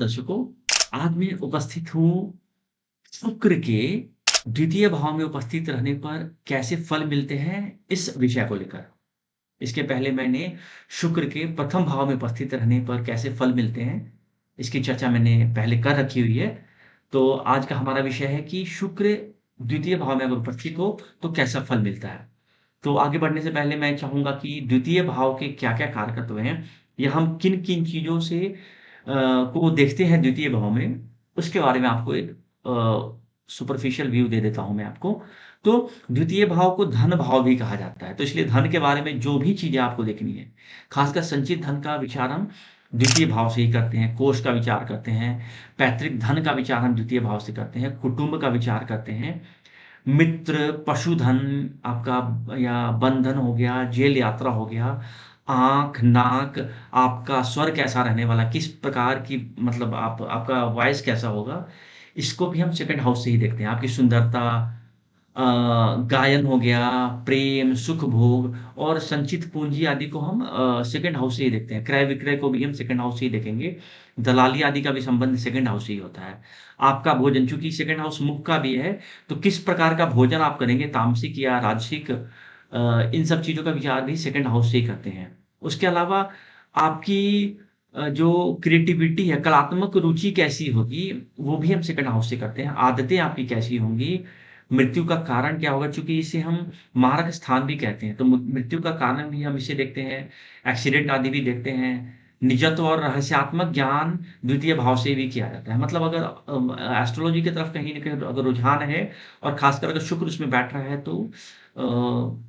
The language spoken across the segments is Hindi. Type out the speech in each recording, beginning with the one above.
दर्शकों, आज मैं उपस्थित हूँ शुक्र के द्वितीय भाव में उपस्थित रहने पर कैसे फल मिलते हैं, इस विषय को लेकर। इसके पहले मैंने शुक्र के प्रथम भाव में उपस्थित रहने पर कैसे फल मिलते हैं, इसकी चर्चा मैंने पहले कर रखी हुई है। तो आज का हमारा विषय है कि शुक्र द्वितीय भाव में अगर उपस्थित हो, तो कैसा फल मिलता है। तो आगे बढ़ने से पहले मैं चाहूँगा कि द्वितीय भाव के क्या-क्या कारकत्व हैं, या हम किन-किन चीज़ों से को देखते हैं द्वितीय भाव में, उसके बारे में आपको एक सुपरफिशियल व्यू दे देता हूँ मैं आपको। तो द्वितीय भाव को धन भाव भी कहा जाता है, तो इसलिए धन के बारे में जो भी चीज़ें आपको देखनी है, खासकर संचित धन का विचार हम द्वितीय भाव से ही करते हैं, कोष का विचार करते हैं, पैतृक धन का विचार हम द्वितीय भाव से करते हैं, कुटुंब का विचार करते हैं, मित्र, पशुधन आपका या बंधन हो गया, जेल यात्रा हो गया, आँख, नाक, आपका स्वर कैसा रहने वाला, किस प्रकार की मतलब आपका वॉइस कैसा होगा, इसको भी हम सेकंड हाउस से ही देखते हैं। आपकी सुंदरता, अ, गायन हो गया, प्रेम, सुख भोग और संचित पूँजी आदि को हम सेकंड हाउस से ही देखते हैं। क्रय-विक्रय को भी हम सेकंड हाउस से ही देखेंगे। दलाली आदि का भी संबंध सेकंड हाउस से ही होता है। आपका भोजन चूँकि सेकंड हाउस मुख का भी है, तो किस प्रकार का भोजन आप करेंगे, तामसिक या राजसिक, इन सब चीज़ों का विचार भी सेकंड हाउस से ही करते हैं। उसके अलावा आपकी जो क्रिएटिविटी है, कलात्मक रुचि कैसी होगी, वो भी हम सेकंड हाउस से करते हैं। आदतें आपकी कैसी होंगी, मृत्यु का कारण क्या होगा, चूँकि इसे हम मारक स्थान भी कहते हैं, तो मृत्यु का कारण भी हम इसे देखते हैं, एक्सीडेंट आदि भी देखते हैं। निजत्व और रहस्यात्मक ज्ञान द्वितीय भाव से भी किया जाता है। मतलब अगर एस्ट्रोलॉजी की तरफ कहीं न कहीं अगर रुझान है और खासकर अगर शुक्र उसमें बैठ रहा है, तो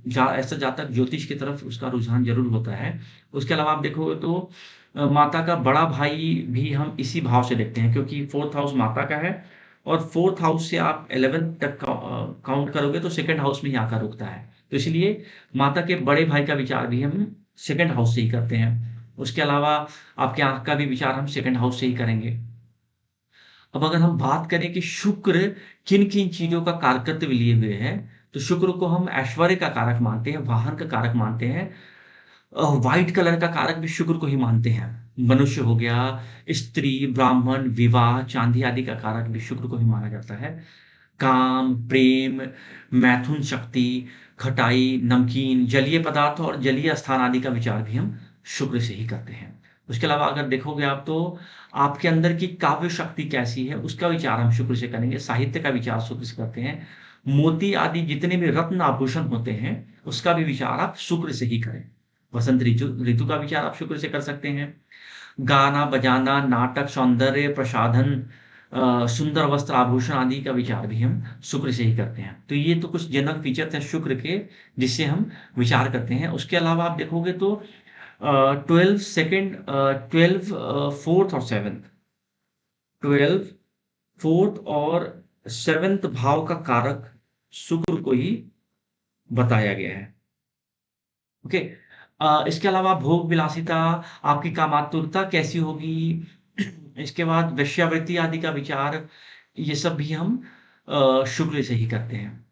जा ऐसा जातक ज्योतिष की तरफ उसका रुझान ज़रूर होता है। उसके अलावा आप देखोगे तो माता का बड़ा भाई भी हम इसी भाव से देखते हैं, क्योंकि 4th हाउस माता का है और 4th हाउस से आप 11th तक काउंट करोगे तो सेकंड हाउस में ही आकर रुकता है। तो इसलिए माता के बड़े भाई का विचार भी हम सेकंड हाउस से ही करते हैं। उसके अलावा आपके आँख का भी विचार हम सेकंड हाउस से ही करेंगे। अब अगर हम बात करें कि शुक्र किन-किन चीज़ों का कारकत्व लिए हुए है, तो शुक्र को हम ऐश्वर्य का कारक मानते हैं, वाहन का कारक मानते हैं, व्हाइट कलर का कारक भी शुक्र को ही मानते हैं। मनुष्य हो गया, स्त्री, ब्राह्मण, विवाह, चाँदी आदि का कारक भी शुक्र को ही माना जाता है। काम, प्रेम, मैथुन शक्ति, खटाई, नमकीन, जलीय पदार्थ और जलीय स्थान आदि का विचार भी हम शुक्र से ही करते हैं। उसके अलावा अगर देखोगे आप, तो आपके अंदर की काव्य शक्ति कैसी है, उसका विचार हम शुक्र से करेंगे, साहित्य का विचार शुक्र से करते हैं। मोती आदि जितने भी रत्न आभूषण होते हैं, उसका भी विचार आप शुक्र से ही करें। वसंत ऋतु ऋतु का विचार आप शुक्र से कर सकते हैं। गाना-बजाना, नाटक, सौंदर्य प्रसाधन, सुंदर वस्त्र आभूषण आदि का विचार भी हम शुक्र से ही करते हैं। तो ये तो कुछ जनरल फीचर्स हैं शुक्र के, जिससे हम विचार करते हैं। उसके अलावा आप देखोगे तो 12 4th और 7th, 12 4th और 7th भाव का कारक शुक्र को ही बताया गया है। ओके। इसके अलावा भोग विलासिता, आपकी कामातुरता कैसी होगी, इसके बाद वेश्यावृत्ति आदि का विचार, ये सब भी हम शुक्र से ही करते हैं।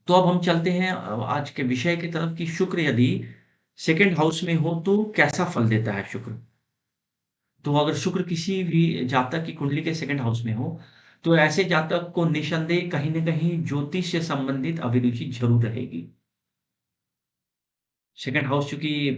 तो अब हम चलते हैं आज के विषय की तरफ कि शुक्र यदि सेकंड हाउस में हो तो कैसा फल देता है शुक्र। तो अगर शुक्र किसी भी जातक की कुंडली के सेकंड हाउस में हो, तो ऐसे जातक को निसंदेह कहीं न कहीं ज्योतिष से संबंधित अभिरुचि ज़रूर रहेगी। सेकंड हाउस चूँकि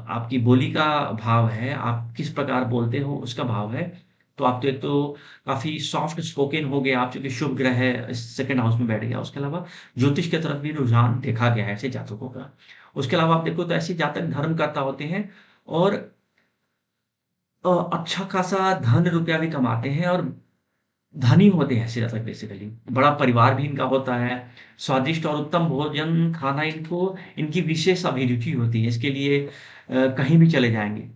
आपकी बोली का भाव है, आप किस प्रकार बोलते हो उसका भाव है। तो आप तो एक तो काफ़ी सॉफ्ट स्पोकन हो गए आप, चूँकि शुभ ग्रह है सेकंड हाउस में बैठ गया। उसके अलावा ज्योतिष की तरफ भी रुझान देखा गया है ऐसे जातकों का। उसके अलावा आप देखो तो ऐसे जातक धर्मकर्ता होते हैं और अच्छा खासा धन रुपया भी कमाते हैं और धनी होते हैं ऐसे जातक बेसिकली। बड़ा परिवार भी इनका होता है, स्वादिष्ट और उत्तम भोजन खाना इनको इनकी विशेष अभिरुचि होती है। इसके लिए कहीं भी चले जाएँगे,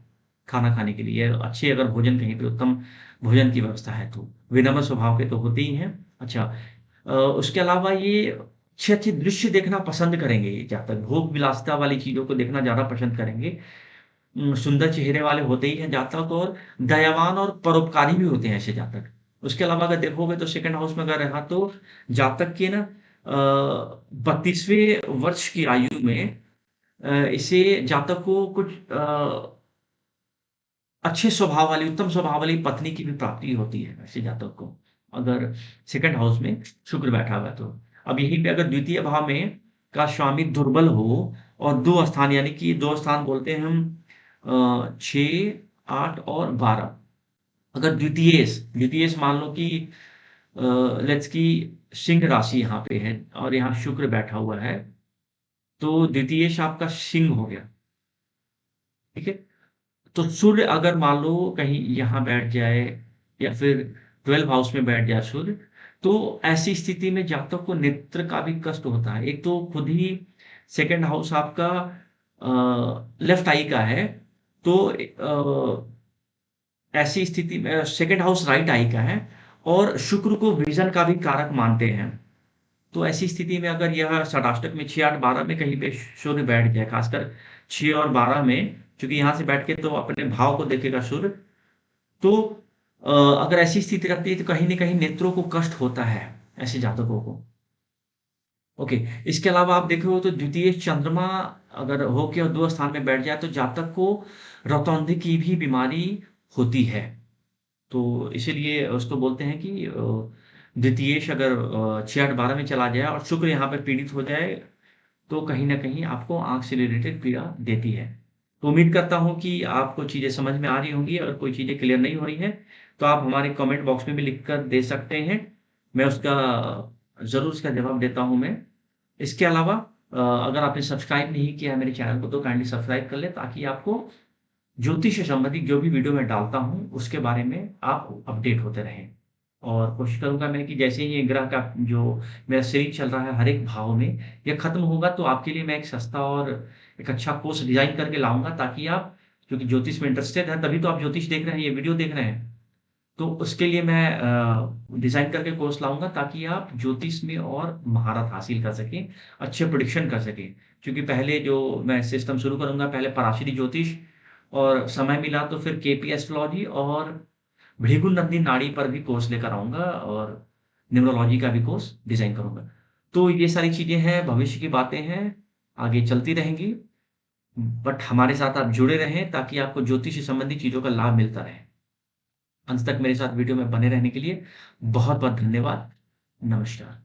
खाना खाने के लिए। अच्छे अगर भोजन कहीं पे उत्तम भोजन की व्यवस्था है तो। विनम्र स्वभाव के तो होते ही हैं। अच्छा, उसके अलावा ये अच्छे-अच्छे दृश्य देखना पसंद करेंगे ये जातक, भोग विलासिता वाली चीज़ों को देखना ज़्यादा पसंद करेंगे। सुंदर चेहरे वाले होते ही हैं जातक और दयावान और परोपकारी भी होते हैं ऐसे जातक। उसके अलावा अगर देखोगे तो सेकंड हाउस में अगर रहा तो जातक के ना 32वें वर्ष की आयु में इसे जातक को कुछ अच्छे स्वभाव वाली, उत्तम स्वभाव वाली पत्नी की भी प्राप्ति होती है ऐसे जातक को, अगर सेकंड हाउस में शुक्र बैठा हुआ है तो। अब यहीं पे अगर द्वितीय भाव में का स्वामी दुर्बल हो और 2 स्थान, यानी कि 2 स्थान बोलते हैं हम 6, 8 और 12। अगर द्वितीयेश मान लो कि लेट्स कि सिंह राशि यहाँ पे है और यहाँ शुक्र बैठा हुआ है, तो द्वितीयेश आपका सिंह हो गया, ठीक है? तो सूर्य अगर मान लो कहीं यहाँ बैठ जाए या फिर 12 हाउस में बैठ जाए सूर्य, तो ऐसी स्थिति में जातक को नेत्र का भी कष्ट होता है। एक तो खुद ही सेकंड हाउस आपका लेफ्ट आई का है, तो ऐसी स्थिति में सेकंड हाउस राइट आई का है और शुक्र को विजन का भी कारक मानते हैं। तो ऐसी स्थिति में अगर यह षडाष्टक में 6, 8, 12 में कहीं पे सूर्य बैठ जाए, खासकर 6 और 12 में, क्योंकि यहाँ से बैठ के तो अपने भाव को देखेगा सूर्य, तो अगर ऐसी स्थिति रहती है तो कहीं न कहीं नेत्रों को कष्ट होता है, ऐसे जातकों को। ओके, इसके अलावा आप देखे हो तो द्वितीय चंद्रमा अगर होके और 2 स्थान में बैठ जाए तो जातक को रतौंधी की भी बीमारी होती है। तो इसीलिए उसको बोलते हैं कि द्वितीयेश अगर 6, 8, 12 में चला जाए और शुक्र यहाँ पे पीड़ित हो जाए, तो कहीं न कहीं आपको आँख से रिलेटेड पीड़ा देती है। तो उम्मीद करता हूँ कि आपको चीज़ें समझ में आ रही होंगी। अगर कोई चीज़ें क्लियर नहीं हो रही हैं, तो आप हमारे कमेंट बॉक्स में भी लिख कर दे सकते हैं। मैं उसका ज़रूर उसका जवाब देता हूँ मैं। इसके अलावा अगर आपने सब्सक्राइब नहीं किया है मेरे चैनल को, तो काइंडली सब्सक्राइब कर लें ताकि आपको ज्योतिष से संबंधित जो भी वीडियो मैं डालता हूँ, उसके बारे में आप अपडेट होते रहें। और कोशिश करूँगा मैं कि जैसे ही ये ग्रह का जो मेरा सीरीज़ चल रहा है हर एक भाव में, ये खत्म होगा तो आपके लिए मैं एक सस्ता और एक अच्छा कोर्स डिज़ाइन करके लाऊँगा, ताकि आप, क्योंकि ज्योतिष में इंटरेस्टेड हैं, तभी तो आप ज्योतिष देख रहे हैं, ये वीडियो देख रहे हैं। तो उसके लिए मैं डिज़ाइन करके कोर्स लाऊँगा ताकि आप ज्योतिष में और महारत हासिल कर सकें, अच्छे प्रेडिक्शन कर सकें। क्योंकि पहले जो मैं सिस्टम शुरू करूँगा, पहले पराशरी ज्योतिष, और समय मिला तो फिर केपी एस्ट्रोलॉजी और भृगु-नंदी नाड़ी पर भी कोर्स लेकर आऊँगा और न्यूमरोलॉजी का भी कोर्स डिज़ाइन करूँगा। तो ये सारी चीज़ें हैं, भविष्य की बातें हैं, आगे चलती रहेंगी। बट हमारे साथ आप जुड़े रहें ताकि आपको ज्योतिष से संबंधित चीज़ों का लाभ मिलता रहे। अंत तक मेरे साथ वीडियो में बने रहने के लिए बहुत-बहुत धन्यवाद। नमस्कार।